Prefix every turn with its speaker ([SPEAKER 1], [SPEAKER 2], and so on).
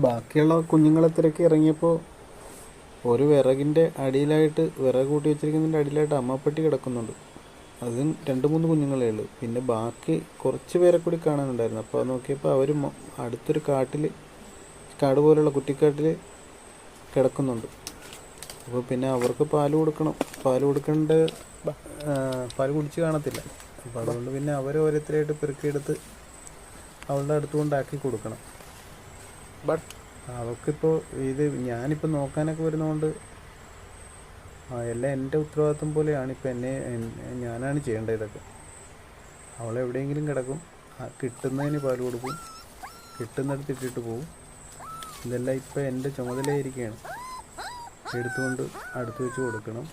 [SPEAKER 1] ബാക്കിയുള്ള കുഞ്ഞുങ്ങളെ തിരക്കി ഇറങ്ങിയപ്പോൾ ഒരു വിറകിൻ്റെ അടിയിലായിട്ട്, വിറക് കൂട്ടി വെച്ചിരിക്കുന്നതിൻ്റെ അടിയിലായിട്ട് അമ്മപ്പെട്ടി കിടക്കുന്നുണ്ട്. അതും 2-3 കുഞ്ഞുങ്ങളേ ഉള്ളൂ. പിന്നെ ബാക്കി കുറച്ച് പേരെ കൂടി കാണാനുണ്ടായിരുന്നു. അപ്പോൾ നോക്കിയപ്പോൾ അവർ അടുത്തൊരു കാട് പോലുള്ള കുറ്റിക്കാട്ടിൽ കിടക്കുന്നുണ്ട്. അപ്പോൾ പിന്നെ അവർക്ക് പാൽ കൊടുക്കണം. പാൽ കൊടുക്കേണ്ട, പാൽ കുടിച്ച് കാണത്തില്ല. അപ്പോൾ അതുകൊണ്ട് പിന്നെ അവർ ഓരോരുത്തരായിട്ട് പെറുക്കിയെടുത്ത് അവളുടെ അടുത്ത് കൊണ്ടാക്കി കൊടുക്കണം. അവൾക്കിപ്പോൾ ഞാനിപ്പോൾ നോക്കാനൊക്കെ വരുന്നതുകൊണ്ട് എല്ലാം എൻ്റെ ഉത്തരവാദിത്വം പോലെയാണ്. ഇപ്പം ഞാനാണ് ചെയ്യേണ്ടത് ഇതൊക്കെ. അവളെവിടെയെങ്കിലും കിടക്കും, കിട്ടുന്നതിന് പാൽ കൊടുക്കും, കിട്ടുന്നിടത്ത് ഇട്ടിട്ട് പോവും. ഇതെല്ലാം ഇപ്പം എൻ്റെ ചുമതലയായിരിക്കുകയാണ്. എടുത്തുകൊണ്ട് അടുത്ത് വെച്ച് കൊടുക്കണം.